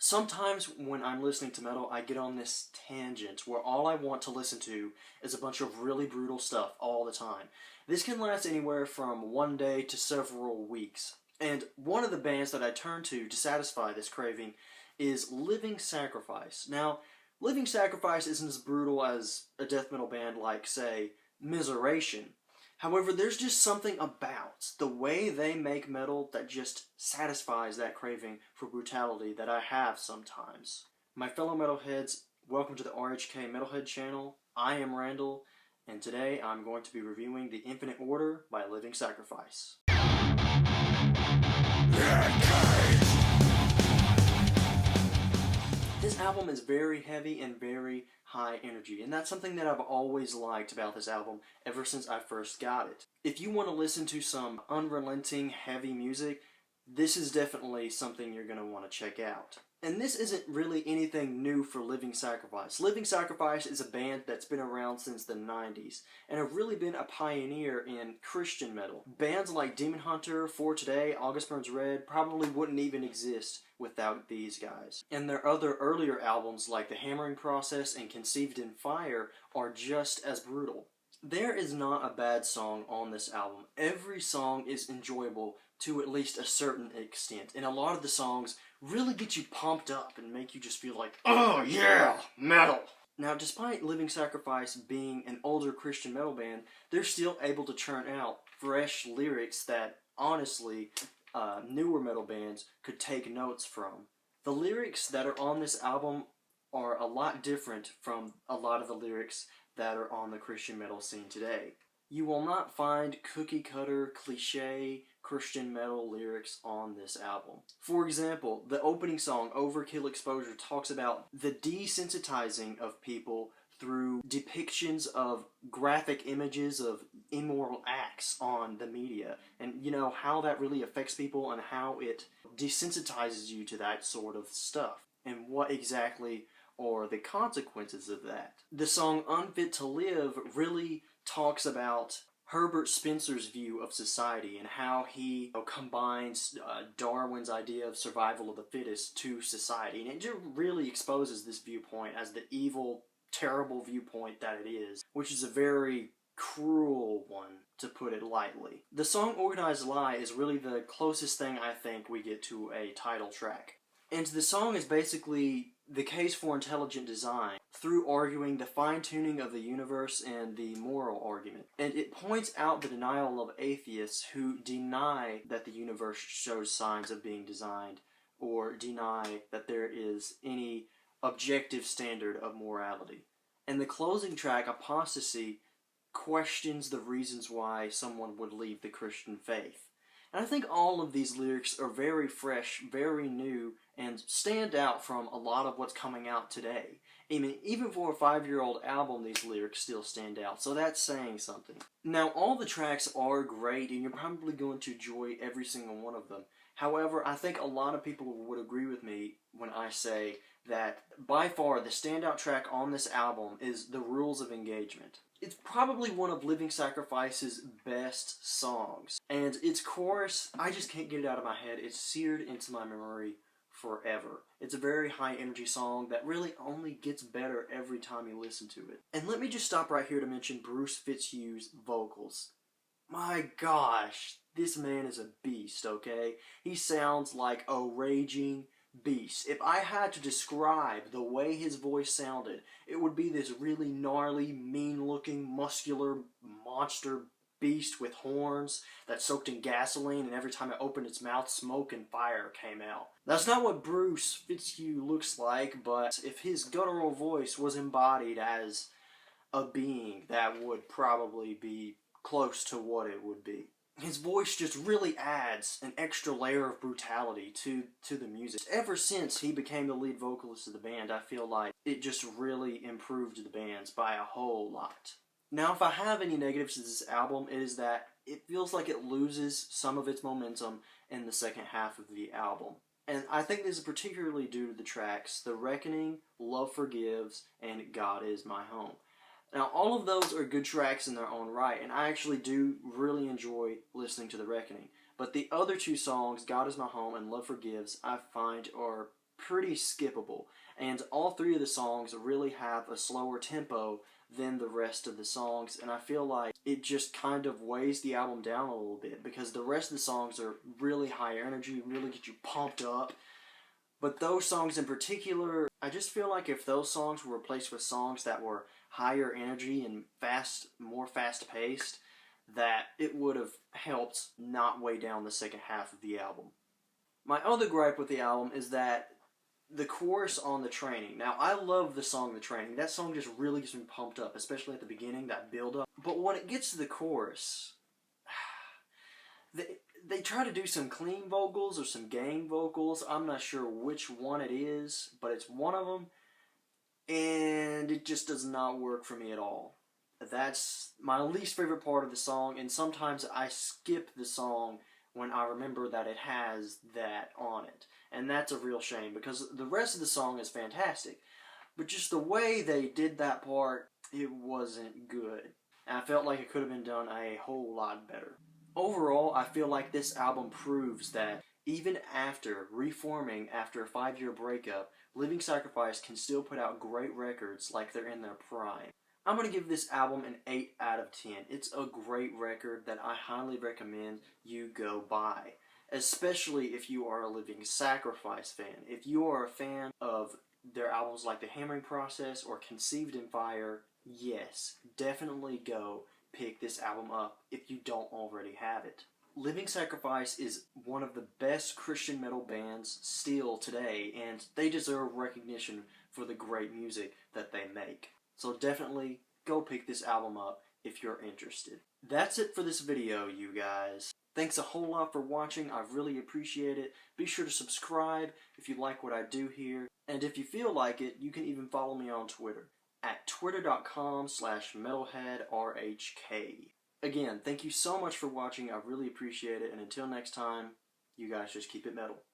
Sometimes when I'm listening to metal, I get on this tangent where all I want to listen to is a bunch of really brutal stuff all the time. This can last anywhere from one day to several weeks. And one of the bands that I turn to satisfy this craving is Living Sacrifice. Now, Living Sacrifice isn't as brutal as a death metal band like, say, Miseration. However, there's just something about the way they make metal that just satisfies that craving for brutality that I have sometimes. My fellow metalheads, welcome to the RHK Metalhead channel. I am Randall, and today I'm going to be reviewing The Infinite Order by Living Sacrifice. This album is very heavy and very high energy, and that's something that I've always liked about this album ever since I first got it. If you want to listen to some unrelenting heavy music, this is definitely something you're going to want to check out. And this isn't really anything new for Living Sacrifice. Living Sacrifice is a band that's been around since the 90s, and have really been a pioneer in Christian metal. Bands like Demon Hunter, For Today, August Burns Red probably wouldn't even exist without these guys. And their other earlier albums like The Hammering Process and Conceived in Fire are just as brutal. There is not a bad song on this album. Every song is enjoyable to at least a certain extent, and a lot of the songs really get you pumped up and make you just feel like, oh yeah, metal! Now, despite Living Sacrifice being an older Christian metal band, they're still able to churn out fresh lyrics that, honestly, newer metal bands could take notes from. The lyrics that are on this album are a lot different from a lot of the lyrics that are on the Christian metal scene today. You will not find cookie-cutter, cliché Christian metal lyrics on this album. For example, the opening song, Overkill Exposure, talks about the desensitizing of people through depictions of graphic images of immoral acts on the media, and you know how that really affects people and how it desensitizes you to that sort of stuff, and what exactly are the consequences of that. The song Unfit to Live really talks about Herbert Spencer's view of society and how he combines Darwin's idea of survival of the fittest to society, and it just really exposes this viewpoint as the evil, terrible viewpoint that it is, which is a very cruel one, to put it lightly. The song Organized Lie is really the closest thing I think we get to a title track. And the song is basically the case for intelligent design through arguing the fine-tuning of the universe and the moral argument. And it points out the denial of atheists who deny that the universe shows signs of being designed or deny that there is any objective standard of morality. And the closing track, Apostasy, questions the reasons why someone would leave the Christian faith. And I think all of these lyrics are very fresh, very new, and stand out from a lot of what's coming out today. Even for a 5-year-old album, these lyrics still stand out, so that's saying something. Now, all the tracks are great, and you're probably going to enjoy every single one of them. However, I think a lot of people would agree with me when I say that by far the standout track on this album is The Rules of Engagement. It's probably one of Living Sacrifice's best songs, and its chorus, I just can't get it out of my head. It's seared into my memory forever. It's a very high energy song that really only gets better every time you listen to it. And let me just stop right here to mention Bruce Fitzhugh's vocals. My gosh, this man is a beast, okay? He sounds like a raging beast. If I had to describe the way his voice sounded, it would be this really gnarly, mean-looking, muscular monster beast with horns that soaked in gasoline, and every time it opened its mouth, smoke and fire came out. That's not what Bruce Fitzhugh looks like, but if his guttural voice was embodied as a being, that would probably be close to what it would be. His voice just really adds an extra layer of brutality to the music. Ever since he became the lead vocalist of the band, I feel like it just really improved the bands by a whole lot. Now, if I have any negatives to this album, it is that it feels like it loses some of its momentum in the second half of the album. And I think this is particularly due to the tracks The Reckoning, Love Forgives, and God Is My Home. Now, all of those are good tracks in their own right, and I actually do really enjoy listening to The Reckoning. But the other two songs, God Is My Home and Love Forgives, I find are pretty skippable. And all three of the songs really have a slower tempo than the rest of the songs, and I feel like it just kind of weighs the album down a little bit because the rest of the songs are really high energy, really get you pumped up. But those songs in particular, I just feel like if those songs were replaced with songs that were higher energy and more fast paced, that it would have helped not weigh down the second half of the album. My other gripe with the album is that the chorus on The Training. Now, I love the song The Training. That song just really gets me pumped up, especially at the beginning, that build up. But when it gets to the chorus, they try to do some clean vocals or some gang vocals. I'm not sure which one it is, but it's one of them. And it just does not work for me at all. That's my least favorite part of the song, and sometimes I skip the song when I remember that it has that on it. And that's a real shame, because the rest of the song is fantastic. But just the way they did that part, it wasn't good. And I felt like it could have been done a whole lot better. Overall, I feel like this album proves that even after reforming after a 5-year breakup, Living Sacrifice can still put out great records like they're in their prime. I'm going to give this album an 8 out of 10. It's a great record that I highly recommend you go buy, especially if you are a Living Sacrifice fan. If you are a fan of their albums like The Hammering Process or Conceived in Fire, yes, definitely go pick this album up if you don't already have it. Living Sacrifice is one of the best Christian metal bands still today, and they deserve recognition for the great music that they make. So definitely go pick this album up if you're interested. That's it for this video, you guys. Thanks a whole lot for watching. I really appreciate it. Be sure to subscribe if you like what I do here. And if you feel like it, you can even follow me on Twitter at twitter.com/metalheadrhk. Again, thank you so much for watching. I really appreciate it. And until next time, you guys just keep it metal.